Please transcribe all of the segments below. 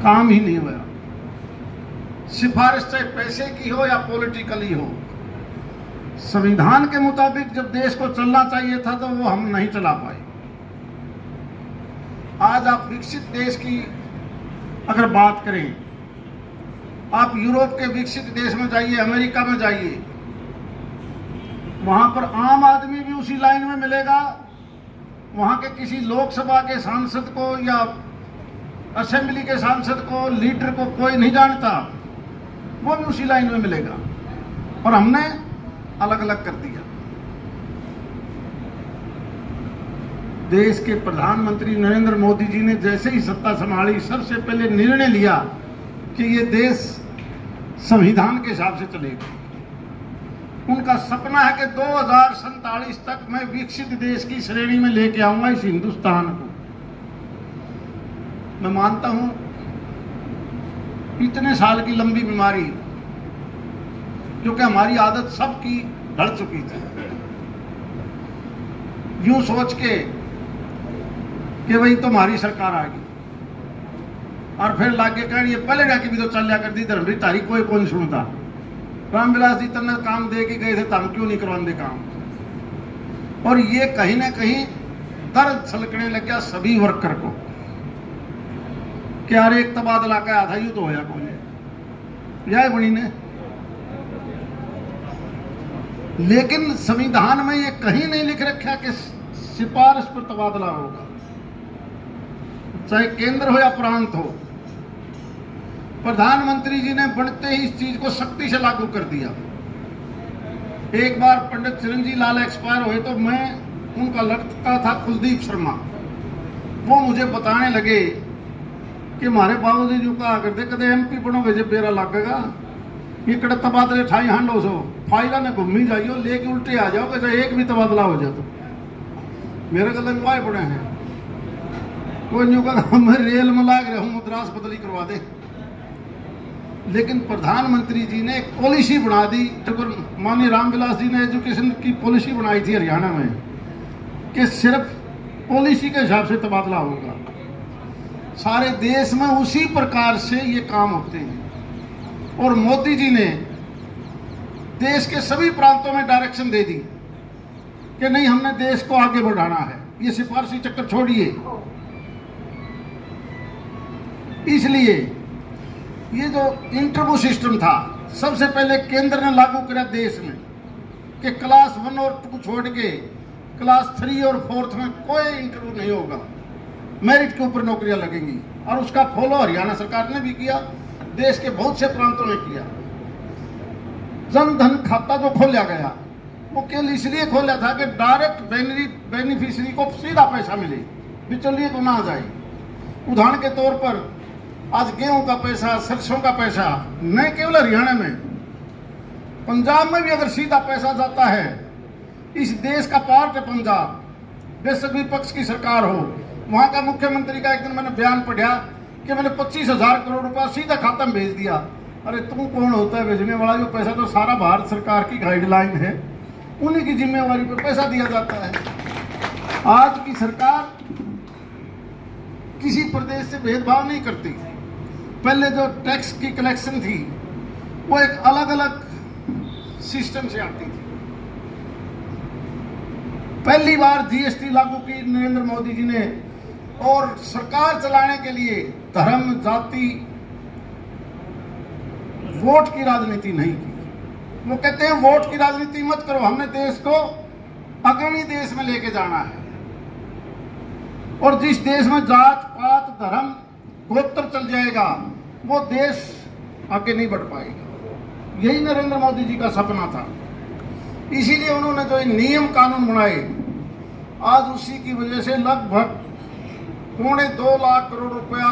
काम ही नहीं हुआ। सिफारिश चाहे पैसे की हो या पॉलिटिकली हो, संविधान के मुताबिक जब देश को चलना चाहिए था तो वो हम नहीं चला पाए। आज आप विकसित देश की अगर बात करें, आप यूरोप के विकसित देश में जाइए, अमेरिका में जाइए, वहां पर आम आदमी भी उसी लाइन में मिलेगा। वहां के किसी लोकसभा के सांसद को या असेंबली के सांसद को, लीडर को कोई नहीं जानता, वो भी उसी लाइन में मिलेगा। और हमने अलग अलग कर दिया। देश के प्रधानमंत्री नरेंद्र मोदी जी ने जैसे ही सत्ता संभाली, सबसे पहले निर्णय लिया कि ये देश संविधान के हिसाब से चलेगा। उनका सपना है कि 2047 तक मैं विकसित देश की श्रेणी में लेके आऊंगा इस हिंदुस्तान को। मैं मानता हूं इतने साल की लंबी बीमारी, क्योंकि हमारी आदत सबकी ढल चुकी थी, यूं सोच के कि वही तो हमारी सरकार आ गई, और फिर लागे कह ये पहले जाके भी तो चल जा कर दी धर्मवीर तारीख कोई कौन सुनता। रामविलास जी तन्ने काम दे के गए थे, तो हम क्यों नहीं करवाते काम। और ये कहीं ना कहीं दर्द छलकने लग गया सभी वर्कर को कि यार एक तबादला का था, यूं तो होया कौन यह बनी ने। लेकिन संविधान में ये कहीं नहीं लिख रखा कि सिफारिश पर तबादला होगा, चाहे केंद्र हो या प्रांत हो। प्रधानमंत्री जी ने बनते ही इस चीज को सख्ती से लागू कर दिया। एक बार पंडित चिरंजीव लाल एक्सपायर हुए तो मैं उनका लड़का था कुलदीप शर्मा, वो मुझे बताने लगे कि हमारे बाबूजी जो कहा करते कदे एमपी बनोगे जब बेरा लगेगा, ये कड़े तबादले ठाई हांडो सो फाइला ने घूमी जाइयो, लेके उल्टे आ जाओगे तो एक भी तबादला हो जाए तो मेरे गले में वाय पड़े हैं। कोई न्यू कहा मैं रेल में लाग रहा हूं, मद्रास बदली करवा दे। लेकिन प्रधानमंत्री जी ने एक पॉलिसी बना दी, माननीय रामविलास जी ने एजुकेशन की पॉलिसी बनाई थी हरियाणा में कि सिर्फ पॉलिसी के हिसाब से तबादला होगा। सारे देश में उसी प्रकार से ये काम होते हैं। और मोदी जी ने देश के सभी प्रांतों में डायरेक्शन दे दी कि नहीं, हमने देश को आगे बढ़ाना है, ये सिफारशी चक्कर छोड़िए। इसलिए ये जो इंटरव्यू सिस्टम था, सबसे पहले केंद्र ने लागू किया देश में कि क्लास 1 और 2 छोड़ के क्लास 3 और 4 में कोई इंटरव्यू नहीं होगा, मेरिट के ऊपर नौकरियां लगेंगी। और उसका फॉलो हरियाणा सरकार ने भी किया, देश के बहुत से प्रांतों ने किया। जन धन खाता जो खोला गया वो केवल इसलिए खोला था कि डायरेक्ट बेनिफिशियरी को सीधा पैसा मिले, बिचौलिए को ना जाए। उदाहरण के तौर पर आज गेहूं का पैसा, सरसों का पैसा न केवल हरियाणा में, पंजाब में भी अगर सीधा पैसा जाता है, इस देश का पार्ट है पंजाब, बेशक विपक्ष की सरकार हो, वहां का मुख्यमंत्री का एक दिन मैंने बयान पढ़ा कि मैंने 25,000 करोड़ रुपया सीधा खाता में भेज दिया। अरे तुम कौन होता है भेजने वाला? जो पैसा तो सारा भारत सरकार की गाइडलाइन है, उन्हीं की जिम्मेवारी पर पैसा दिया जाता है। आज की सरकार किसी प्रदेश से भेदभाव नहीं करती। पहले जो टैक्स की कलेक्शन थी वो एक अलग अलग सिस्टम से आती थी। पहली बार जीएसटी लागू की नरेंद्र मोदी जी ने, और सरकार चलाने के लिए धर्म, जाति, वोट की राजनीति नहीं की। वो कहते हैं वोट की राजनीति मत करो, हमने देश को अग्रणी देश में लेके जाना है। और जिस देश में जात पात, धर्म, गोत्र चल जाएगा वो देश आगे नहीं बढ़ पाएगा। यही नरेंद्र मोदी जी का सपना था। इसीलिए उन्होंने जो नियम कानून बनाए, आज उसी की वजह से लगभग 2.25 लाख करोड़ रुपया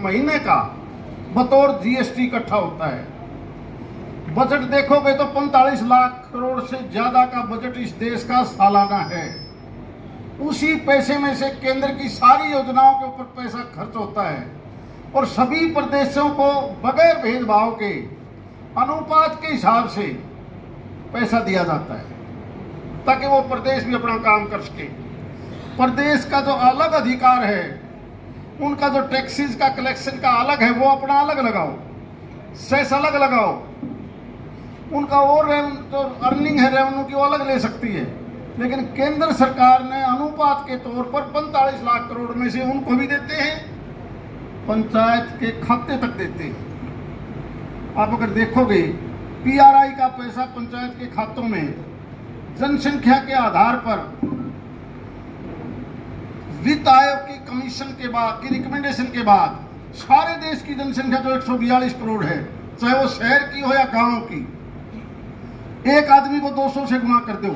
महीने का बतौर जीएसटी इकट्ठा होता है। बजट देखोगे तो 45 लाख करोड़ से ज्यादा का बजट इस देश का सालाना है। उसी पैसे में से केंद्र की सारी योजनाओं के ऊपर पैसा खर्च होता है और सभी प्रदेशों को बगैर भेदभाव के अनुपात के हिसाब से पैसा दिया जाता है ताकि वो प्रदेश भी अपना काम कर सके। प्रदेश का जो अलग अधिकार है उनका जो टैक्सेस का कलेक्शन का अलग है वो अपना अलग लगाओ, सेस अलग लगाओ, उनका और जो अर्निंग है रेवेन्यू की वो अलग ले सकती है। लेकिन केंद्र सरकार ने अनुपात के तौर पर 45 लाख करोड़ में से उनको भी देते हैं, पंचायत के खाते तक देते हैं। आप अगर देखोगे पीआरआई का पैसा पंचायत के खातों में जनसंख्या के आधार पर वित्त आयोग की कमीशन के बाद की रिकमेंडेशन के बाद सारे देश की जनसंख्या जो 142 करोड़ है, चाहे वो शहर की हो या गांव की, एक आदमी को 200 से गुणा कर दो,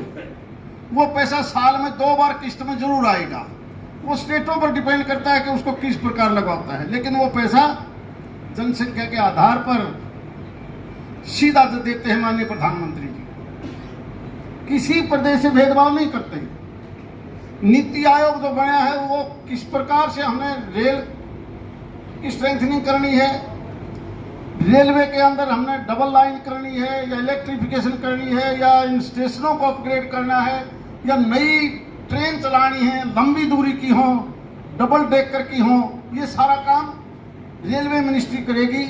वो पैसा साल में 2 बार किस्त में जरूर आएगा। वो स्टेटों पर डिपेंड करता है कि उसको किस प्रकार लगवाता है, लेकिन वो पैसा जनसंख्या के आधार पर सीधा देते हैं माननीय प्रधानमंत्री जी। किसी प्रदेश से भेदभाव नहीं करते। नीति आयोग जो बना है वो किस प्रकार से हमें रेल की स्ट्रेंथनिंग करनी है, रेलवे के अंदर हमने डबल लाइन करनी है या इलेक्ट्रिफिकेशन करनी है या इन स्टेशनों को अपग्रेड करना है या नई ट्रेन चलानी है, लंबी दूरी की हो, डबल डेकर की हो, ये सारा काम रेलवे मिनिस्ट्री करेगी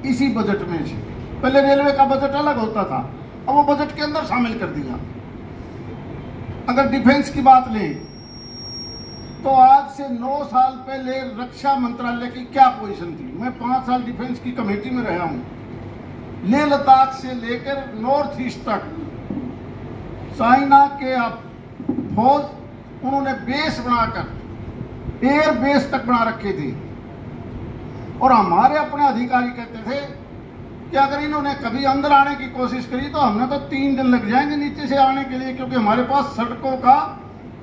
इसी बजट में से। पहले रेलवे का बजट अलग होता था, अब वो बजट के अंदर शामिल कर दिया। अगर डिफेंस की बात लें तो आज से 9 साल पहले रक्षा मंत्रालय की क्या पोजीशन थी। मैं 5 साल डिफेंस की कमेटी में रहा हूं। लेह लद्दाख से लेकर नॉर्थ ईस्ट तक चाइना के फौज उन्होंने बेस बनाकर एयर बेस तक बना रखे थे, और हमारे अपने अधिकारी कहते थे कि अगर इन्होंने कभी अंदर आने की कोशिश करी तो हमने तो 3 दिन लग जाएंगे नीचे से आने के लिए, क्योंकि हमारे पास सड़कों का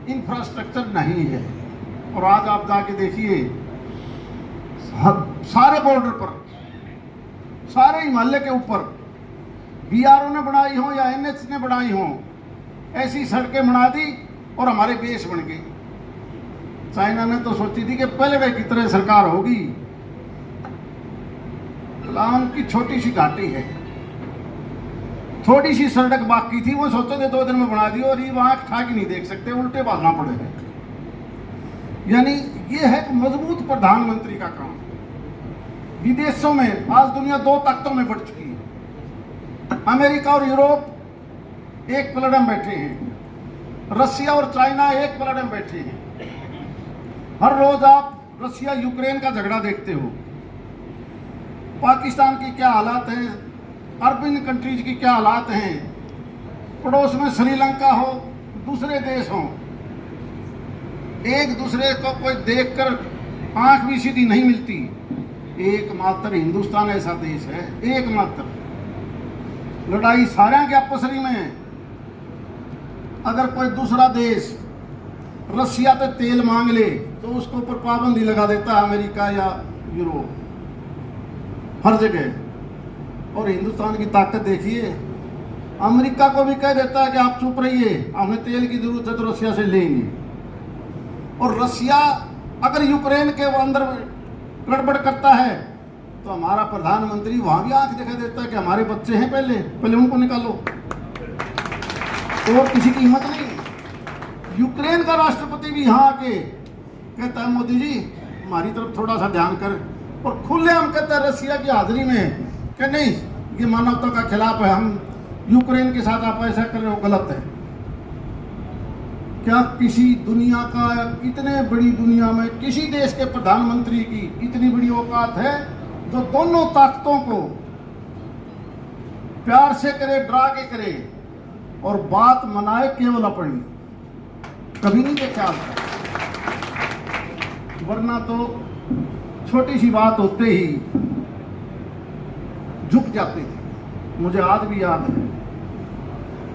इंफ्रास्ट्रक्चर नहीं है। और आज आप जाके देखिए सारे बॉर्डर पर, सारे हिमालय के ऊपर बीआरओ ने बनाई हो या एनएच ने बनाई हो, ऐसी सड़कें बना दी और हमारे बेस बन गए। चाइना ने तो सोची थी कि पहले की तरह सरकार होगी, लाम की छोटी सी घाटी है, थोड़ी सी सड़क बाकी थी, वो सोचे थे 2 दिन में बना दी और ये वहां ठा के नहीं देख सकते, उल्टे भागना पड़ेगा। यानी ये है कि मजबूत प्रधानमंत्री का काम। विदेशों में आज दुनिया 2 ताकतों में बढ़ चुकी है। अमेरिका और यूरोप एक प्लेट में बैठे हैं, रसिया और चाइना एक प्लेट में बैठे हैं। हर रोज आप रसिया यूक्रेन का झगड़ा देखते हो, पाकिस्तान की क्या हालात हैं, अरबिन कंट्रीज की क्या हालात हैं, पड़ोस में श्रीलंका हो, दूसरे देश हो, एक दूसरे को कोई देखकर आंख भी सीधी नहीं मिलती। एकमात्र हिंदुस्तान ऐसा देश है, एकमात्र। लड़ाई सारे के आपसरी में है। अगर कोई दूसरा देश रसिया पे तेल मांग ले तो उसके ऊपर पाबंदी लगा देता है अमेरिका या यूरोप, हर जगह। और हिंदुस्तान की ताकत देखिए, अमेरिका को भी कह देता है कि आप चुप रहिए, हमें तेल की जरूरत है तो रसिया से लेंगे। और रसिया अगर यूक्रेन के अंदर गड़बड़ करता है तो हमारा प्रधानमंत्री वहां भी आंख दिखा देता है कि हमारे बच्चे हैं, पहले उनको निकालो, और किसी की हिम्मत नहीं। यूक्रेन का राष्ट्रपति भी यहाँ आके कहता है मोदी जी हमारी तरफ थोड़ा सा ध्यान कर, और खुलेआम कहता है रसिया की हाजिरी में कि नहीं ये मानवता का खिलाफ है, हम यूक्रेन के साथ आप ऐसा कर रहे हो गलत है। क्या किसी दुनिया का, इतने बड़ी दुनिया में किसी देश के प्रधानमंत्री की इतनी बड़ी औकात है जो दोनों ताकतों को प्यार से करे, डरा के करे और बात मनाए केवल अपनी? कभी नहीं देखा आपका। वरना तो छोटी सी बात होते ही झुक जाते थे। मुझे आज भी याद है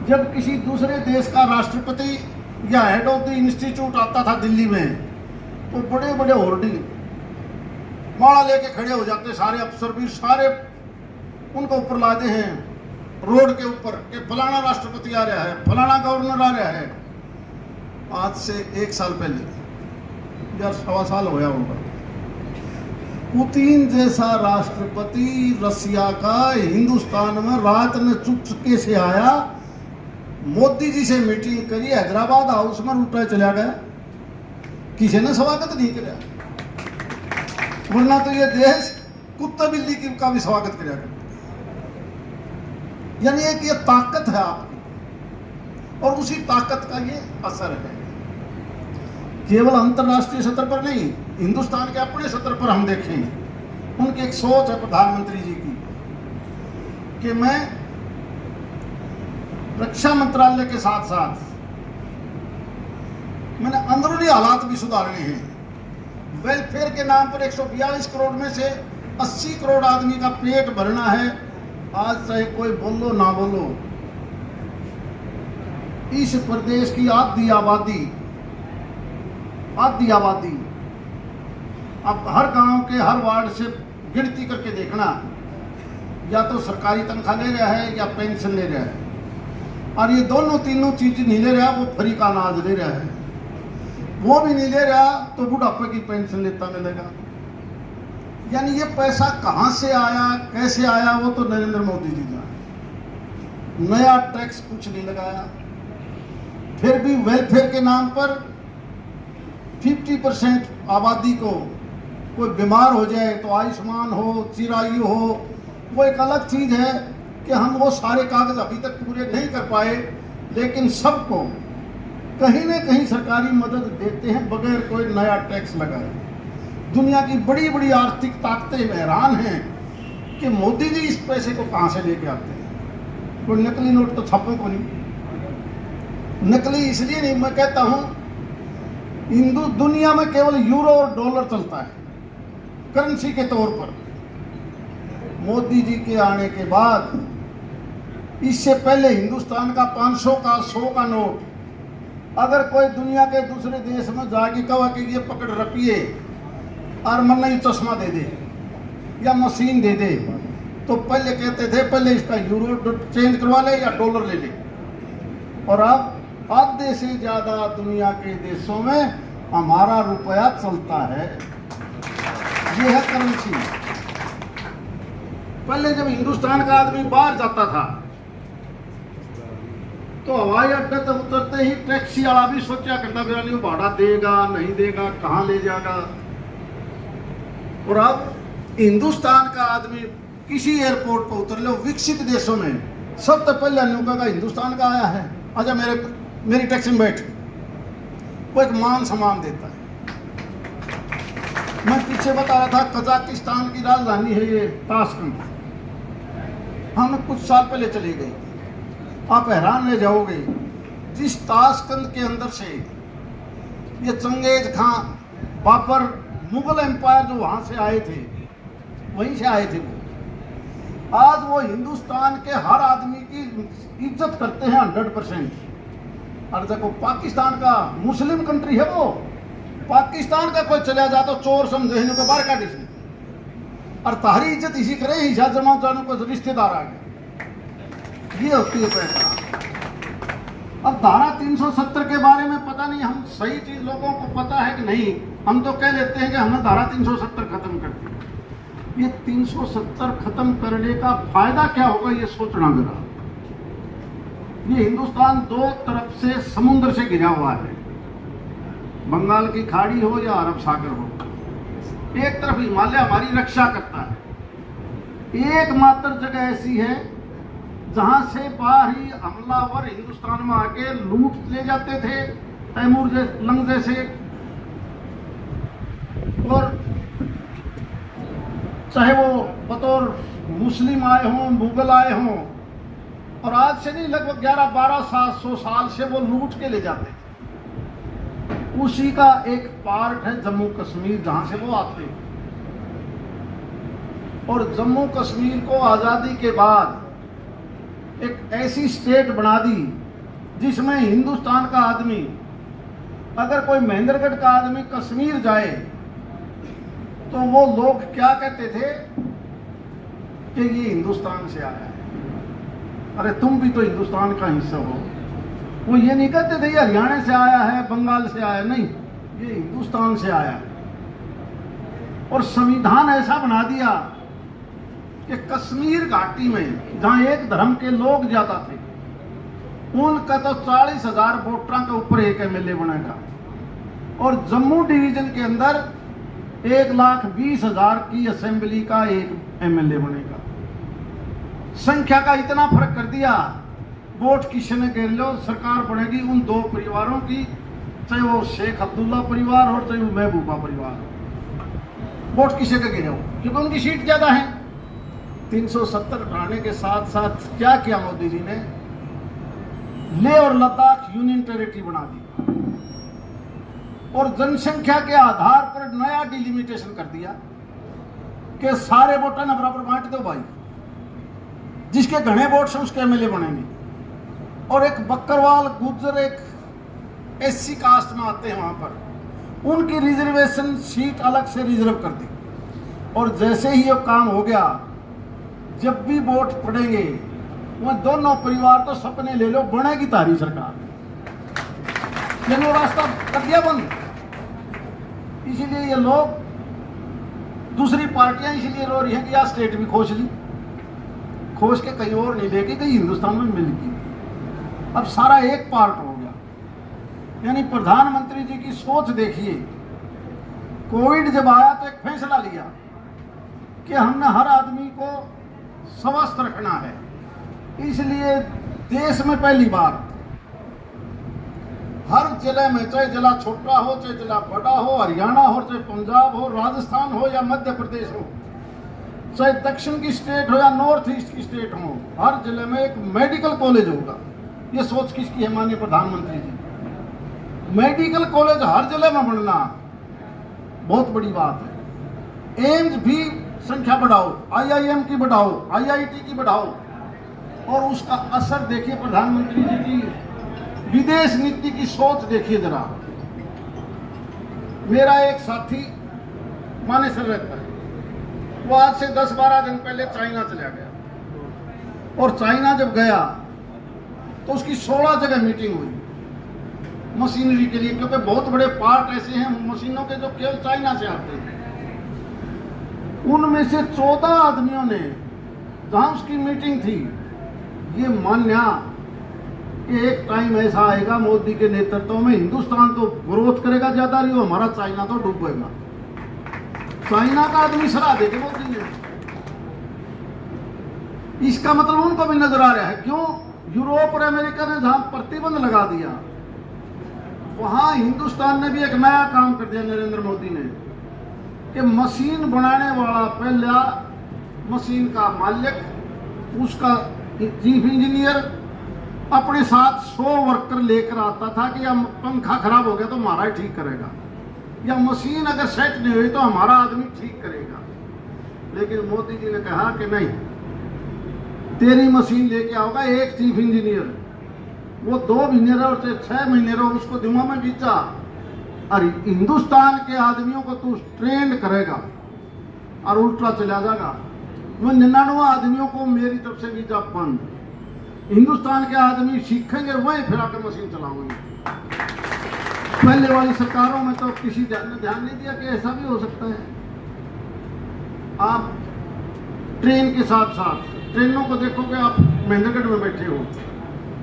जब किसी दूसरे देश का राष्ट्रपति या हेड ऑफ द इंस्टीट्यूट आता था दिल्ली में, तो बड़े बड़े होर्डिंग माला लेके खड़े हो जाते, सारे अफसर भी सारे उनको ऊपर लाते हैं रोड के ऊपर कि फलाना राष्ट्रपति आ रहा है, फलाना गवर्नर आ रहा है। आज से 1 साल पहले या 1.25 साल होया होगा, पुतिन जैसा राष्ट्रपति रसिया का हिंदुस्तान में रात में चुपके से आया, मोदी जी से मीटिंग करी, हैदराबाद हाउस में उल्टा चला गया, किसी ने स्वागत नहीं किया। वरना तो ये देश कुत्ता बिल्ली की का भी स्वागत करा करता। यानी एक ये ताकत है आपकी, और उसी ताकत का ये असर है। केवल अंतरराष्ट्रीय स्तर पर नहीं, हिंदुस्तान के अपने स्तर पर हम देखें, उनकी एक सोच है प्रधानमंत्री जी की कि मैं रक्षा मंत्रालय के साथ साथ मैंने अंदरूनी हालात भी सुधारने हैं। वेलफेयर के नाम पर 142 करोड़ में से 80 करोड़ आदमी का पेट भरना है। आज चाहे कोई बोलो ना बोलो, इस प्रदेश की आधी आबादी अब हर गांव के हर वार्ड से गिनती करके देखना, या तो सरकारी तनख्वाह ले रहा है या पेंशन ले रहा है, और ये दोनों तीनों चीज नहीं ले रहा। वो फ्री का अनाज ले रहा है, वो भी नहीं ले रहा तो बुढ़ापे की पेंशन लेता मिलेगा। यानी ये पैसा कहां से आया, कैसे आया, वो तो नरेंद्र मोदी जी जाने। नया टैक्स कुछ नहीं लगाया, फिर भी वेलफेयर के नाम पर 50% आबादी को कोई बीमार हो जाए तो आयुष्मान हो, चिरायु हो, वो एक अलग चीज है कि हम वो सारे कागज अभी तक पूरे नहीं कर पाए, लेकिन सबको कहीं ना कहीं सरकारी मदद देते हैं बगैर कोई नया टैक्स लगाए। दुनिया की बड़ी बड़ी आर्थिक ताकतें हैरान हैं कि मोदी जी इस पैसे को कहां से लेके आते हैं। कोई नकली नोट तो छापो को नहीं, नकली इसलिए नहीं, मैं कहता हूं हिंदू दुनिया में केवल यूरो और डॉलर चलता है करेंसी के तौर पर। मोदी जी के आने के बाद, इससे पहले हिंदुस्तान का 500 का 100 का नोट अगर कोई दुनिया के दूसरे देश में जाके कहा कि ये पकड़ रखिए और मन नहीं चश्मा दे दे या मशीन दे दे, तो पहले कहते थे पहले इसका यूरो चेंज करवा ले या डॉलर ले ले। और अब आधे से ज्यादा दुनिया के देशों में हमारा रुपया चलता है। ये है करेंसी। पहले जब हिंदुस्तान का आदमी बाहर जाता था तो हवाई अड्डे तक उतरते ही टैक्सी वाला भी सोचा करता फिर भाड़ा देगा नहीं देगा, कहां ले जाएगा। और अब हिंदुस्तान का आदमी किसी एयरपोर्ट पर उतर लो, विकसित देशों में सबसे पहले अनुका का हिंदुस्तान का आया है, अच्छा मेरी टैक्सी में बैठ, वो एक मान सम्मान देता है। मैं पीछे बता रहा था कजाकिस्तान की राजधानी है ये ताशकंद, हम कुछ साल पहले चले गए। आप हैरान रह जाओगे, जिस ताशकंद के अंदर से ये चंगेज खां, बाबर, मुगल एम्पायर जो वहां से आए थे, वहीं से आए थे वो, आज वो हिंदुस्तान के हर आदमी की इज्जत करते हैं 100%। और देखो पाकिस्तान का मुस्लिम कंट्री है वो, पाकिस्तान का कोई चला जाए तो चोर समझे इनको बाहर काट इसने, और तारी इज्जत इसी करे हिजा जमा जाने को रिश्तेदार आ गए। ये होती है पहचान। अब धारा 370 के बारे में पता नहीं हम सही चीज लोगों को पता है कि नहीं, हम तो कह लेते हैं कि हमने धारा 370 खत्म कर दी। ये 370 खत्म करने का फायदा क्या होगा ये सोचना जरा। ये हिंदुस्तान दो तरफ से समुद्र से घिरा हुआ है, बंगाल की खाड़ी हो या अरब सागर हो। एक तरफ हिमालय हमारी रक्षा करता है, एकमात्र जगह ऐसी है जहां से बाहरी हमलावर हिंदुस्तान में आके लूट ले जाते थे, तैमूर लंग जैसे, और चाहे वो बतौर मुस्लिम आए हों, मुगल आए हों, और आज से नहीं लगभग 1100-1200 साल से वो लूट के ले जाते थे। उसी का एक पार्ट है जम्मू कश्मीर, जहां से वो आते हैं। और जम्मू कश्मीर को आजादी के बाद एक ऐसी स्टेट बना दी जिसमें हिंदुस्तान का आदमी, अगर कोई महेंद्रगढ़ का आदमी कश्मीर जाए तो वो लोग क्या कहते थे कि ये हिंदुस्तान से आया है, अरे तुम भी तो हिंदुस्तान का हिस्सा हो। वो ये नहीं कहते थे ये हरियाणा से आया है, बंगाल से आया, नहीं, ये हिंदुस्तान से आया। और संविधान ऐसा बना दिया कि कश्मीर घाटी में जहां एक धर्म के लोग ज्यादा थे, उनका तो 40,000 वोटरों के ऊपर एक एमएलए बनेगा। और जम्मू डिवीजन के अंदर 1,20,000 की असेंबली का एक एमएलए बनेगा। संख्या का इतना फर्क कर दिया, वोट किसने गिर लो, सरकार बनेगी उन दो परिवारों की, चाहे वो शेख अब्दुल्ला परिवार हो चाहे वो महबूबा परिवार हो। वोट किसे का गिरे हो, क्योंकि उनकी सीट ज्यादा है। 370 हटाने के साथ साथ क्या किया मोदी जी ने, लेह और लद्दाख यूनियन टेरिटरी बना दी और जनसंख्या के आधार पर नया डिलिमिटेशन कर दिया कि सारे वोटर ना बराबर बांट दो भाई, जिसके घने वोट से उसके एमएलए बनेंगे। और एक बकरवाल गुर्जर एक एससी कास्ट में आते हैं, वहां पर उनकी रिजर्वेशन सीट अलग से रिजर्व कर दी। और जैसे ही ये काम हो गया, जब भी वोट पड़ेंगे वह दोनों परिवार तो सपने ले लो, बनेगी तारी सरकार, लेकिन वो रास्ता कर दिया बंद। इसीलिए ये लोग, दूसरी पार्टियां इसलिए रो रही हैं कि यार स्टेट भी खोज ली, खोज के कहीं और नहीं लेके कहीं हिंदुस्तान में मिल गई। अब सारा एक पार्ट हो गया। यानी प्रधानमंत्री जी की सोच देखिए, कोविड जब आया तो एक फैसला लिया कि हमने हर आदमी को स्वस्थ रखना है, इसलिए देश में पहली बार हर जिले में, चाहे जिला छोटा हो चाहे जिला बड़ा हो, हरियाणा हो चाहे पंजाब हो, राजस्थान हो या मध्य प्रदेश हो, चाहे दक्षिण की स्टेट हो या नॉर्थ ईस्ट की स्टेट हो, हर जिले में एक मेडिकल कॉलेज होगा। ये सोच किसकी है, माननीय प्रधानमंत्री जी। मेडिकल कॉलेज हर जिले में बनना बहुत बड़ी बात है। एम्स भी संख्या बढ़ाओ, आईआईएम की बढ़ाओ, आईआईटी की बढ़ाओ। और उसका असर देखिए, प्रधानमंत्री जी की विदेश नीति की सोच देखिए जरा। मेरा एक साथी मानेसर रहता है, वो आज से 10-12 दिन पहले चाइना चला गया। और चाइना जब गया तो उसकी 16 जगह मीटिंग हुई मशीनरी के लिए, क्योंकि बहुत बड़े पार्ट ऐसे हैं मशीनों के जो केवल चाइना से आते हैं। उनमें से 14 आदमियों ने, जहां उसकी मीटिंग थी, ये मान्या कि एक टाइम ऐसा आएगा मोदी के नेतृत्व में हिंदुस्तान तो ग्रोथ करेगा ज्यादा, नहीं हमारा चाइना तो डूबेगा। चाइना का आदमी सलाह देके मोदी ने, इसका मतलब उनको भी नजर आ रहा है। क्यों? यूरोप और अमेरिका ने जहां प्रतिबंध लगा दिया, वहां हिंदुस्तान ने भी एक नया काम कर दिया नरेंद्र मोदी ने, कि मशीन बनाने वाला पहला मशीन का मालिक, उसका चीफ इंजीनियर अपने साथ 100 वर्कर लेकर आता था कि या पंखा खराब हो गया तो हमारा ठीक करेगा, या मशीन अगर सेट नहीं हुई तो हमारा आदमी ठीक करेगा। लेकिन मोदी जी ने कहा कि नहीं, तेरी मशीन लेके आओगा एक चीफ इंजीनियर, वो 2 महीने रहो और 6 महीने रहो, उसको दूंगा मैं वीजा, और हिंदुस्तान के आदमियों को तू ट्रेंड करेगा और उल्टा चला जाएगा। वो 99 आदमियों को मेरी तरफ से वीजा बंद। हिंदुस्तान के आदमी सीखेंगे, वहीं फिर आकर मशीन चलाएंगे। पहले वाली सरकारों में तो किसी ने ध्यान नहीं दिया कि ऐसा भी हो सकता है। आप ट्रेन के साथ साथ ट्रेनों को देखोगे, आप महेंद्रगढ़ में बैठे हो,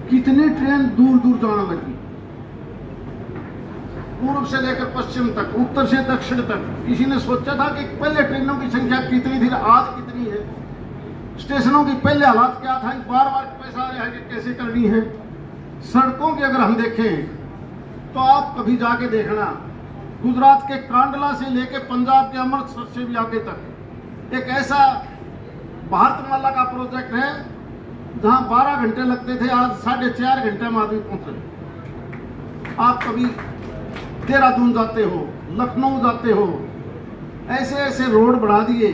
कितनी ट्रेन दूर दूर जाने लगी, पूर्व से लेकर पश्चिम तक, उत्तर से दक्षिण तक। किसी ने सोचा था कि पहले ट्रेनों की संख्या कितनी थी, आज कितनी है? स्टेशनों की पहले हालात क्या था, बार बार पैसा आ रहा है कि कैसे करनी है। सड़कों की अगर हम देखें तो आप कभी जाके देखना, गुजरात के कांडला से लेकर पंजाब के अमृतसर से भी आगे तक एक ऐसा भारतमाला का प्रोजेक्ट है जहां 12 घंटे लगते थे, आज 4.5 घंटे में आदमी पहुंचे। आप कभी देहरादून जाते हो, लखनऊ जाते हो, ऐसे ऐसे रोड बढ़ा दिए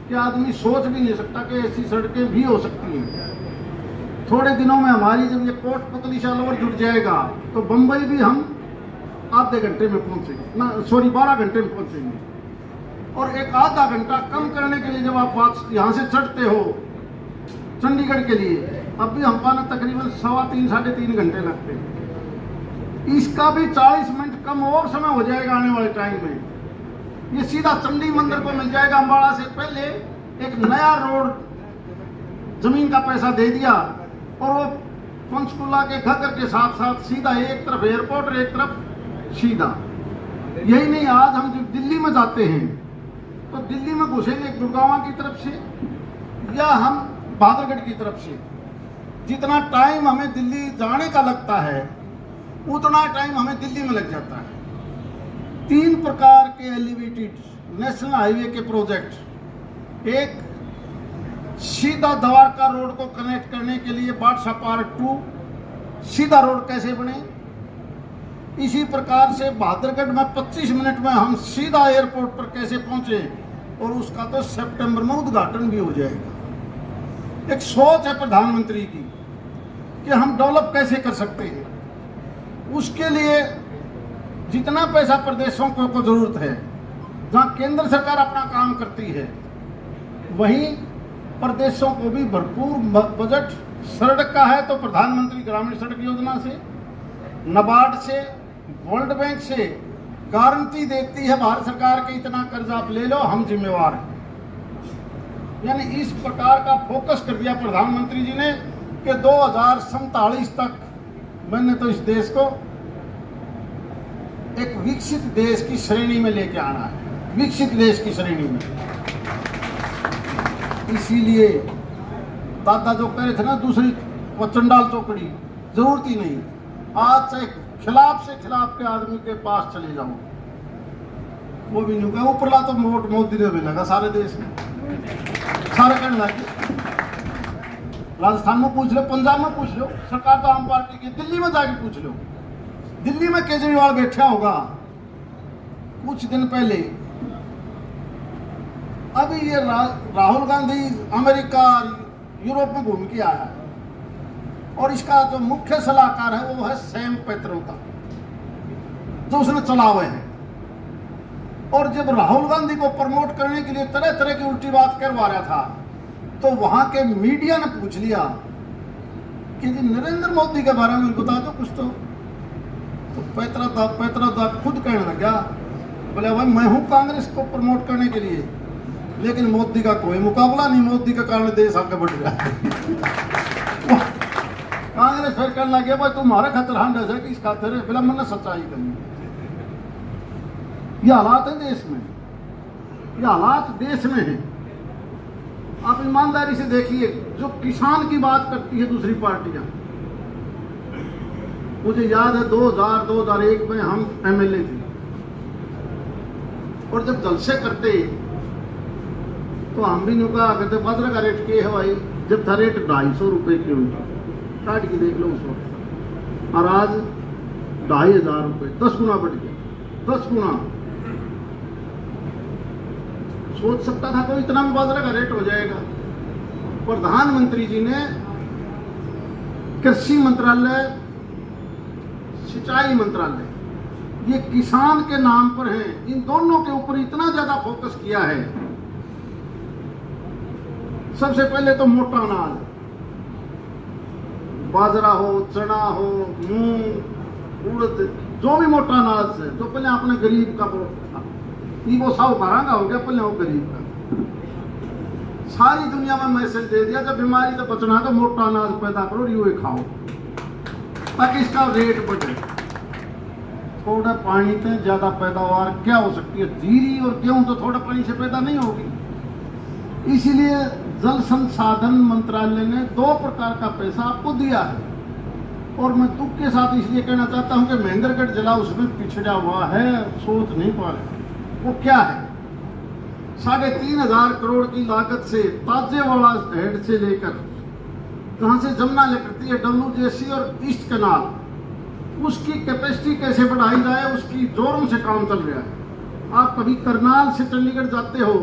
कि आदमी सोच भी नहीं सकता कि ऐसी सड़कें भी हो सकती हैं। थोड़े दिनों में हमारी जब ये कोटपुतली शालोर जुड़ जाएगा तो बंबई भी हम आधे घंटे में पहुंचेंगे, ना 12 घंटे में पहुंचेंगे। और एक आधा घंटा कम करने के लिए जब आप यहाँ से चढ़ते हो चंडीगढ़ के लिए, अब भी हम पाना तकरीबन 3.5-3.5 घंटे लगते हैं। इसका भी 40 मिनट कम और समय हो जाएगा आने वाले टाइम में। ये सीधा चंडी मंदिर को मिल जाएगा। अम्बाड़ा से पहले एक नया रोड जमीन का पैसा दे दिया और वो पंचकुला के घगर के साथ साथ सीधा एक तरफ एयरपोर्ट और एक तरफ सीधा यही नहीं, आज हम जब दिल्ली में जाते हैं तो दिल्ली में घुसेंगे गुड़गांव की तरफ से या हम बहादुरगढ़ की तरफ से, जितना टाइम हमें दिल्ली जाने का लगता है उतना टाइम हमें दिल्ली में लग जाता है। 3 प्रकार के एलिवेटेड नेशनल हाईवे के प्रोजेक्ट, एक सीधा द्वारका रोड को कनेक्ट करने के लिए बादशाह पार्ट 2 सीधा रोड कैसे बने, इसी प्रकार से बहादुरगढ़ में 25 मिनट में हम सीधा एयरपोर्ट पर कैसे पहुंचे, और उसका तो सितंबर में उद्घाटन भी हो जाएगा। एक सोच है प्रधानमंत्री की कि हम डेवलप कैसे कर सकते हैं। उसके लिए जितना पैसा प्रदेशों को जरूरत है, जहां केंद्र सरकार अपना काम करती है, वहीं प्रदेशों को भी भरपूर बजट सड़क का है तो प्रधानमंत्री ग्रामीण सड़क योजना से, नाबार्ड से, वर्ल्ड बैंक से गारंटी देती है भारत सरकार के इतना कर्ज आप ले लो, हम जिम्मेवार हैं। यानी इस प्रकार का फोकस कर दिया प्रधानमंत्री जी ने कि 2047 तक मैंने तो इस देश को एक विकसित देश की श्रेणी में लेके आना है, विकसित देश की श्रेणी में। इसीलिए दादा जो कह रहे थे ना दूसरी चंडाल चौकड़ी, जरूरत ही नहीं। आज से खिलाफ के आदमी के पास चले जाओ, वो भी नहीं कहा। ऊपरला तो वोट मोदी ने भी लगा सारे देश में, सारे कहने लगे। राजस्थान में पूछ लो, पंजाब में पूछ लो, सरकार तो आम पार्टी की। दिल्ली में जाके पूछ लो, दिल्ली में केजरीवाल बैठा होगा कुछ दिन पहले। अभी ये राहुल गांधी अमेरिका यूरोप में घूम के आया है, और इसका जो मुख्य सलाहकार है वो है सैम पेत्रोदा, जो उसने चला हुए हैं। और जब राहुल गांधी को प्रमोट करने के लिए तरह तरह की उल्टी बात करवा रहा था, तो वहां के मीडिया ने पूछ लिया कि जी नरेंद्र मोदी के बारे में बता दो कुछ तो पेत्रोदा खुद कहने लगा, बोले भाई मैं हूं कांग्रेस को प्रमोट करने के लिए, लेकिन मोदी का कोई मुकाबला नहीं, मोदी के कारण देश आगे बढ़ रहा है। कांग्रेस फिर कहने लगे भाई तुम्हारा खतरान है कि इस खातिर फिल्म मैंने सच्चाई करनी। ये हालात है देश में, ये हालात देश में है। आप ईमानदारी से देखिए, जो किसान की बात करती है दूसरी पार्टियां, मुझे याद है 2001 में हम एमएलए थे, और जब जलसे करते तो हम भी नुका करते बाजरा का रेट के है भाई, जब था रेट 250 रुपए क्विंटल, काट के देख लो उस वक्त, और आज 2500 रुपए, 10 गुना बढ़ गया, 10 गुना। सोच सकता था कोई इतना भी बाजरा का रेट हो जाएगा। प्रधानमंत्री जी ने कृषि मंत्रालय, सिंचाई मंत्रालय, ये किसान के नाम पर है, इन दोनों के ऊपर इतना ज्यादा फोकस किया है। सबसे पहले तो मोटा अनाज, बाजरा हो, चना हो, मूंग, उड़द, जो भी मोटा अनाज है, तो पहले आपने गरीब का था, वो साहूकारा का हो गया, पहले वो गरीब का। सारी दुनिया में मैसेज दे दिया जब बीमारी से बचना है तो मोटा अनाज पैदा करो, ये खाओ ताकि इसका रेट बढ़े। थोड़ा पानी से ज्यादा पैदावार क्या हो सकती है? जीरी और गेहूं तो थोड़ा पानी से पैदा नहीं होगी। इसीलिए जल संसाधन मंत्रालय ने 2 प्रकार का पैसा आपको दिया है। और मैं दुख के साथ इसलिए कहना चाहता हूं कि महेंद्रगढ़ जिला उसमें पिछड़ा हुआ है, सोच नहीं पा रहे। वो क्या है? 3500 करोड़ की लागत से ताजेवाड़ा हेड से लेकर जहां से जमुना निकलती है WJC और ईस्ट कैनाल, उसकी कैपेसिटी कैसे बढ़ाई जाए, उसकी जोरों से काम चल रहा है। आप कभी करनाल से चंडीगढ़ जाते हो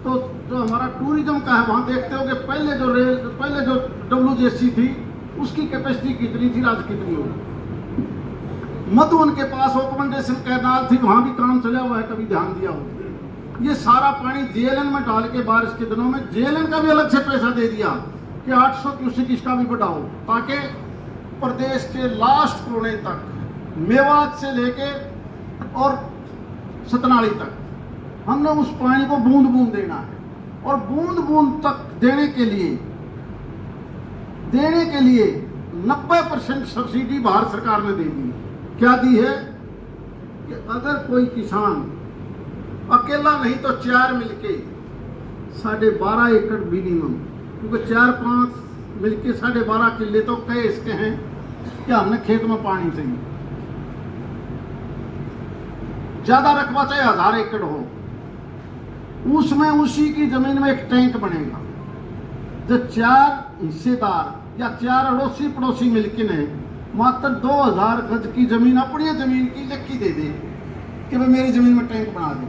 तो जो हमारा टूरिज्म का है वहां देखते हो कि पहले जो WJC थी उसकी कैपेसिटी कितनी थी, आज कितनी होगी। मधुबन के पास ओकमेंडेशन कैनाल थी, वहां भी काम चला हुआ है, कभी ध्यान दिया हो। ये सारा पानी जेएलएन में डाल के बारिश के दिनों में जेएलएन का भी अलग से पैसा दे दिया कि 800 क्यूसेक इसका भी बढ़ाओ, ताकि प्रदेश के लास्ट कोने तक, मेवात से लेके और सतनाली तक, हमने उस पानी को बूंद बूंद देना है। और बूंद बूंद तक देने के लिए 90% सब्सिडी भारत सरकार ने दे दी। क्या दी है? कि अगर कोई किसान अकेला नहीं तो 4 मिलके 12.5 एकड़ मिनिमम, क्योंकि 4-5 मिलके 12.5 किले तो कई इसके हैं कि हमने खेत में पानी चाहिए। ज्यादा रकबा चाहे 1000 एकड़ हो, उसमें उसी की जमीन में एक टैंक बनेगा। जो 4 हिस्सेदार या 4 अड़ोसी पड़ोसी मिलके ने मात्र 2000 गज की जमीन अपनी जमीन की लिखी दे दे कि भाई मेरी जमीन में टैंक बना दो।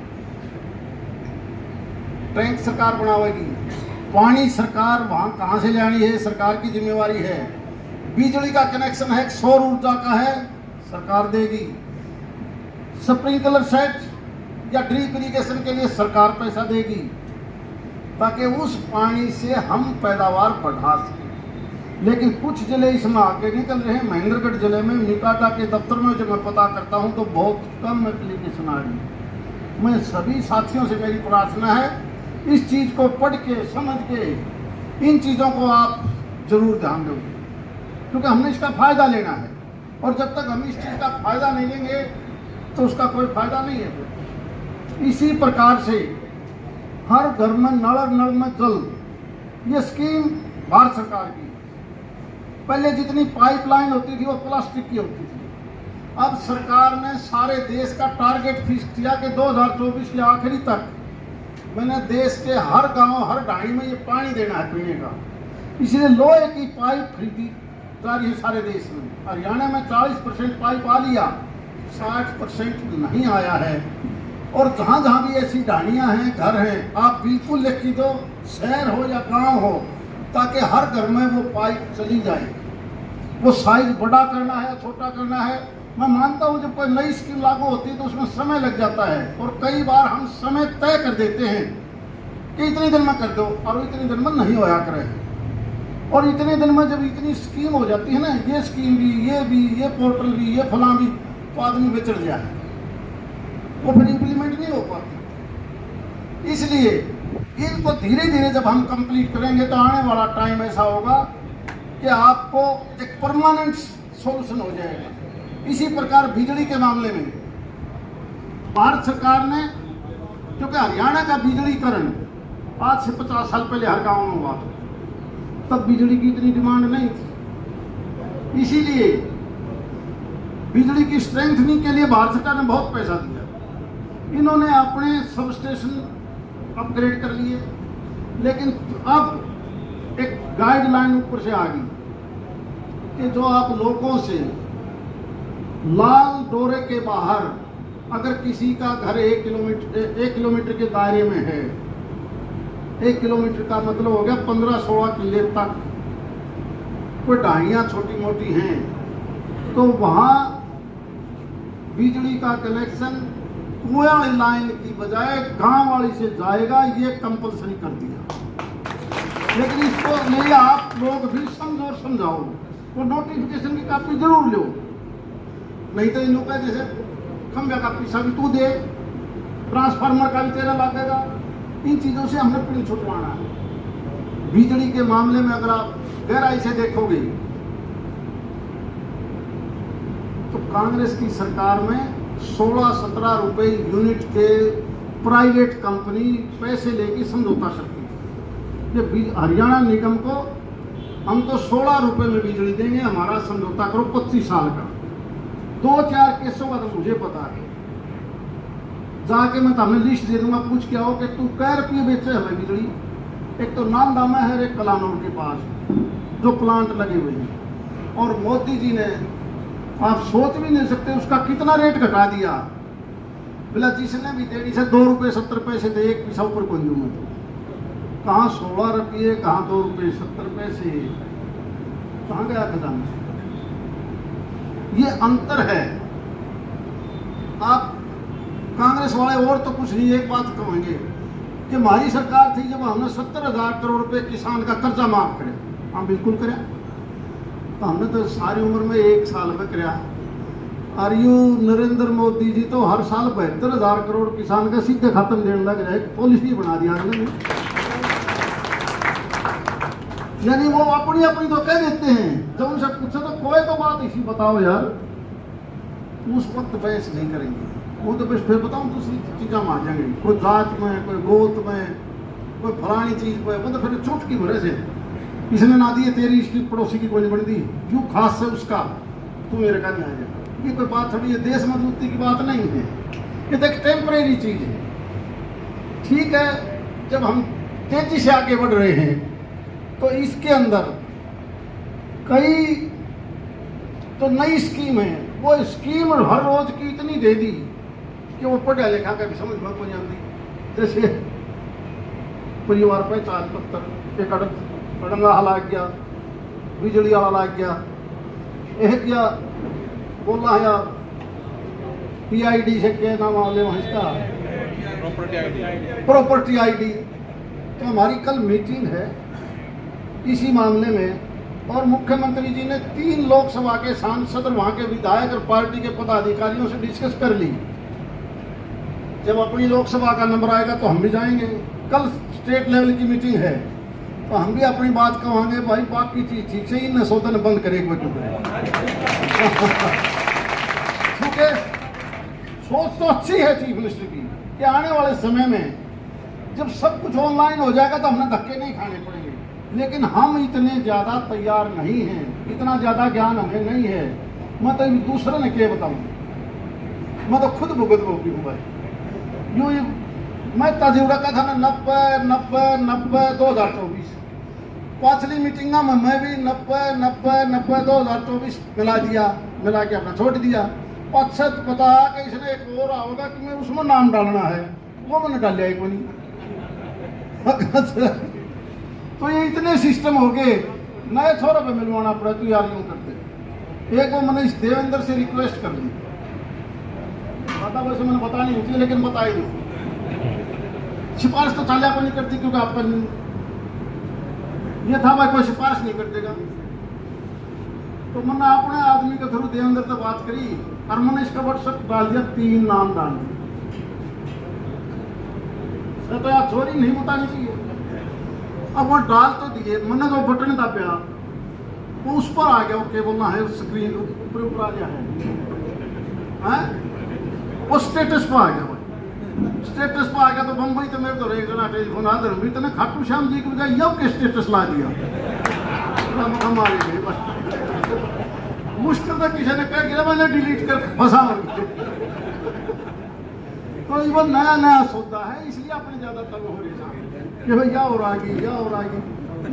टैंक सरकार बनावेगी, पानी सरकार वहां कहां से लानी है, सरकार की जिम्मेवारी है। बिजली का कनेक्शन है, सौर ऊर्जा का है, सरकार देगी। स्प्रिंकलर सेट या ड्रिप इरिगेशन के लिए सरकार पैसा देगी, ताकि उस पानी से हम पैदावार बढ़ा सकें। लेकिन कुछ जिले इसमें आगे निकल रहे हैं। महेंद्रगढ़ जिले में निकाटा के दफ्तर में जब मैं पता करता हूं तो बहुत कम एप्लीकेशन आ रही है। मैं सभी साथियों से मेरी प्रार्थना है, इस चीज को पढ़ के समझ के इन चीजों को आप जरूर ध्यान दोगे, क्योंकि हमने इसका फायदा लेना है। और जब तक हम इस चीज का फायदा नहीं लेंगे तो उसका कोई फायदा नहीं है। इसी प्रकार से हर घर में नल में जल, ये स्कीम भारत सरकार की। पहले जितनी पाइपलाइन होती थी वो प्लास्टिक की होती थी। अब सरकार ने सारे देश का टारगेट फिक्स किया कि 2024 के आखिरी तक मैंने देश के हर गांव हर ढाणी में ये पानी देना है पीने का। इसलिए लोहे की पाइप खरीदी जा रही है सारे देश में। हरियाणा में 40% पाइप आ लिया, 60% नहीं आया है। और जहाँ जहाँ भी ऐसी ढाणियाँ हैं, घर हैं, आप बिल्कुल लिखी दो, शहर हो या गांव हो, ताकि हर घर में वो पाइप चली जाए। वो साइज बड़ा करना है, छोटा करना है। मैं मानता हूँ जब कोई नई स्कीम लागू होती है तो उसमें समय लग जाता है, और कई बार हम समय तय कर देते हैं कि इतने दिन में कर दो, और इतने दिन में नहीं होया करे। और इतने दिन में जब इतनी स्कीम हो जाती है ना, ये स्कीम भी, ये पोर्टल भी, ये फलां भी, तो आदमी बिचड़ जाए, वो फिर इम्प्लीमेंट नहीं हो पाती। इसलिए इनको धीरे धीरे जब हम कंप्लीट करेंगे तो आने वाला टाइम ऐसा होगा कि आपको एक परमानेंट सॉल्यूशन हो जाएगा। इसी प्रकार बिजली के मामले में भारत सरकार ने, क्योंकि हरियाणा का बिजलीकरण आज से 50 साल पहले हर गांव में हुआ, तब बिजली की इतनी डिमांड नहीं थी। इसीलिए बिजली की स्ट्रेंथनिंग के लिए भारत सरकार ने बहुत पैसा दिया। इन्होंने अपने सब स्टेशन अपग्रेड कर लिए, लेकिन अब एक गाइडलाइन ऊपर से आ गई कि जो आप लोगों से लाल डोरे के बाहर अगर किसी का घर 1 किलोमीटर के दायरे में है, 1 किलोमीटर का मतलब हो गया 15-16 किले तक, कोई ढाणियाँ छोटी मोटी हैं, तो वहाँ बिजली का कनेक्शन कुआं वाली लाइन की बजाय गांव वाली से जाएगा, ये कंपलसरी कर दिया। लेकिन इसको नहीं, आप लोग भी समझो और समझाओ, वो नोटिफिकेशन की कॉपी जरूर लो, नहीं तो इन लोग का जैसे खंभे का पैसा भी तू दे, ट्रांसफार्मर का भी तेरा लगेगा। इन चीजों से हमने पिन छुटवाना है। बिजली के मामले में अगर आप गहराई से देखोगे तो कांग्रेस की सरकार में 16-17 रुपए यूनिट के प्राइवेट कंपनी पैसे लेके समझौता करती है। ये हरियाणा निगम को हम तो 16 रुपए में बिजली देंगे, हमारा समझौता करो 25 साल का। 2-4 केसों का तो मुझे पता है, जाके मैं तुम्हें लिस्ट दे दूंगा, पूछ के आओ कि तू कै रुपये बेचे हमें बिजली। एक तो नामदामा है, एक कलानौर के पास जो प्लांट लगे हुए हैं, और मोदी जी ने, आप सोच भी नहीं सकते उसका कितना रेट घटा दिया। बोला जिसने भी देनी से 2 रुपये 70 पैसे दे, 1 पैसा ऊपर कोई दूंगा, कहाँ 16 रुपये, कहाँ 2 रुपये 70 पैसे, कहाँ गया खजाना? ये अंतर है। आप कांग्रेस वाले और तो कुछ नहीं, एक बात कहेंगे कि हमारी सरकार थी जब हमने 70,000 करोड़ रुपए किसान का कर्जा माफ करे। हाँ बिल्कुल करे, तो हमने तो सारी उम्र में 1 साल में कराया। और यू नरेंद्र मोदी जी तो हर साल 72,000 करोड़ किसान का सीधे खत्म देने लग रहे, पॉलिसी बना दिया उन्होंने। यानी वो अपनी अपनी तो कह देते हैं, जब उनसे पूछो तो कोई तो बात इसी बताओ यार, उस वक्त बहस नहीं करेंगे। वो तो बस फिर बताऊँ दूसरी चीज़ा में आ जाएंगे, कोई जात में, कोई गोत में, कोई फलानी चीज़ पे, वो तो फिर चुटकी भरे से इसने ना दी तेरी इसकी पड़ोसी की कोई नहीं बन दी, जो खास से उसका तू मेरे का नहीं आ जाएगा। ये कोई बात थोड़ी है, देश मजबूती की बात नहीं है, ये तो एक टेम्परेरी चीज़ है। ठीक है, जब हम तेजी से आगे बढ़ रहे हैं तो इसके अंदर कई तो नई स्कीम है, वो स्कीम हर रोज की इतनी दे दी कि वो पढ़ा लिखा का भी समझ में नहीं आती। जैसे परिवार पहचान पत्र एक अड़ंगा ला गया, बिजली वाला लाग गया, एक या बोला यार PID से क्या नाम वाले वहाँ इसका प्रॉपर्टी ID। तो हमारी कल मीटिंग है इसी मामले में और मुख्यमंत्री जी ने 3 लोकसभा के सांसद और वहाँ के विधायक और पार्टी के पदाधिकारियों से डिस्कस कर ली। जब अपनी लोकसभा का नंबर आएगा तो हम भी जाएंगे। कल स्टेट लेवल की मीटिंग है तो हम भी अपनी बात कहेंगे, भाई बाकी चीज ठीक से ही न सौदन बंद करेगा क्योंकि सोच तो अच्छी है चीफ मिनिस्टर की कि आने वाले समय में जब सब कुछ ऑनलाइन हो जाएगा तो हमें धक्के नहीं खाने पड़ेंगे, लेकिन हम इतने ज़्यादा तैयार नहीं हैं, इतना ज़्यादा ज्ञान हमें नहीं है। मैं तो दूसरे ने क्या बताऊँ, मैं तो खुद भुगत होगी हूँ भाई। यूँ मैं तजुर्बा का था ना 90 2024 पिछली मीटिंग में मैं भी 90 2024 मिला के अपना छोड़ दिया। पश्चात पता कि इसने एक और आओगा कि मैं उसमें नाम डालना है, वो मैंने डाल लिया एक बनी। तो ये इतने सिस्टम हो गए, नए छोरा पे मिलवाना पड़ा तो यार यूँ करते। एक वो मैंने इस देवेंद्र से रिक्वेस्ट कर दी, पता वैसे मैंने बता नहीं होती लेकिन बताई नहीं, सिफारिश तो चालिया को नहीं करती क्योंकि आपका ये था भाई कोई सिफारिश नहीं कर देगा। तो मैंने अपने आदमी के थ्रू देवेंद्र से बात करी और मैंने इसका व्हाट्सएप डाल दिया, 3 नाम डाल दिए। तो यार चोरी नहीं बतानी चाहिए। अब वो डाल तो दिए, मैंने तो बटन दबाया वो उस पर आ गया, ओके बोलना है, स्क्रीन ऊपर आ गया है, वो स्टेटस पर आ गया। स्टेटस पर आ गया तो बम्बई तो मेरे तो रहेगा टेलीफोन आदर भी तो खाटू श्याम जी की बजाय यव के स्टेटस ला दिया। हमारे मुश्किल तो किसी ने कह दिया, मैंने डिलीट कर फंसा। तो ये नया सौदा है, इसलिए अपने ज्यादा तंग हो रही कि भैया और आगे।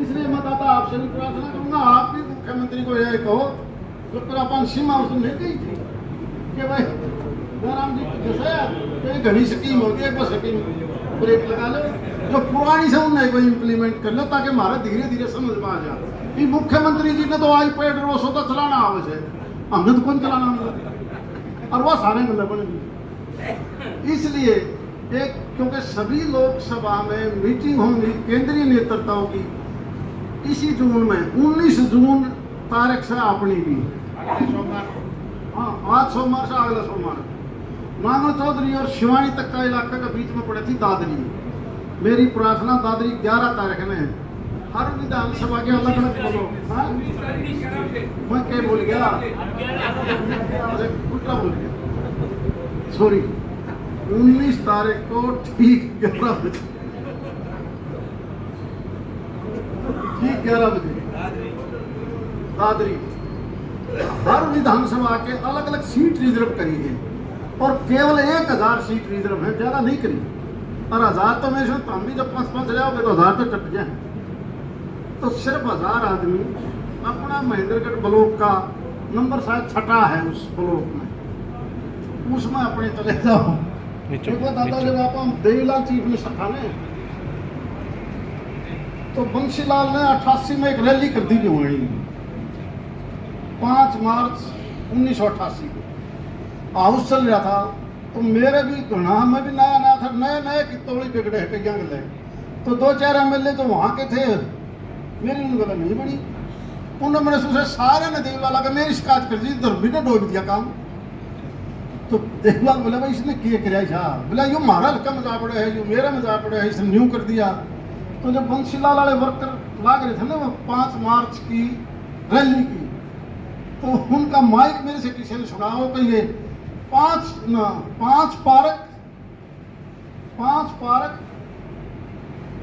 इसलिए मैं दादा आपसे भी प्रार्थना करूंगा, आप भी मुख्यमंत्री को यह कहो जो फिर अपन सीमा उसने नहीं गई थी कि भाई जयराम जी जैसे घनी स्कीम होगी, एक स्कीम ब्रेक लगा लो, जो पुरानी से उन्हें कोई इम्प्लीमेंट कर लो ताकि हमारा धीरे धीरे समझ में आ जाए। कि मुख्यमंत्री जी ने तो iPad और वो सोता चलाना आवश्यक है, हमने तो कौन चलाना होगा और वो सारे गले बने। इसलिए एक क्योंकि सभी लोकसभा में मीटिंग होंगी केंद्रीय नेतृत्वों की इसी जून में 19 जून तारीख से अपनी भी, हाँ आज सोमवार से अगला सोमवार नागो चौधरी और शिवानी तक का इलाका के बीच में पड़ी थी दादरी। मेरी प्रार्थना दादरी 11 तारीख में हर विधानसभा के अलग अलग बोलो। मैं क्या बोल गया, उल्टा बोल गया, सॉरी। 19 तारीख को ठीक 11 बजे, ठीक 11 बजे दादरी हर विधानसभा के अलग अलग सीट रिजर्व करी है और केवल 1000 सीट रिजर्व है, ज्यादा नहीं करी। और 1000 तो मैं सोचता हम भी जब 5-5 जाओगे तो 1000 तो टप जाए। तो सिर्फ 1000 आदमी अपना महेंद्रगढ़ ब्लॉक का नंबर शायद 6 है उस ब्लॉक में, उसमें अपने चले जाओ। देखो दादा जब आप हम देवीलाल चीफ मिनिस्टर था ने तो बंसीलाल ने 88 में एक रैली कर दी जो वही 5 मार्च 1988 को हाउस चल रहा था। तो मेरे भी घना में भी नया था, नए की तोड़ी बिगड़े है कई गले। तो 2-4 MLA जो वहाँ के थे मेरी उन गला नहीं बड़ी, उन्होंने मेरे से सारे ने देवलाल आकर मेरी शिकायत कर दी, धर्मी ने डोब दिया काम। तो देवलाल बोला भाई इसने किए कराया, बोला यू हमारा हल्का मजाक पड़े है, यू मेरा मजाक पड़े है, इसने न्यू कर दिया। तो जब बंसीलाल वाले वर्कर लाग रहे थे ना वो 5 मार्च की रैली की, तो उनका माइक मेरे से किसी ने सुना, वो कहिए पांच पार्क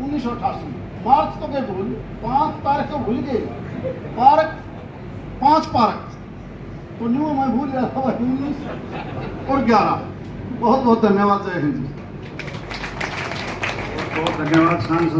1988 मार्च तो के भूल 5 तारीख को भूल गए पार्क 5 पार्क तो न्यू मैं भूल गया था 19 और 11। बहुत बहुत धन्यवाद। जय हिंद। बहुत धन्यवाद सांसद।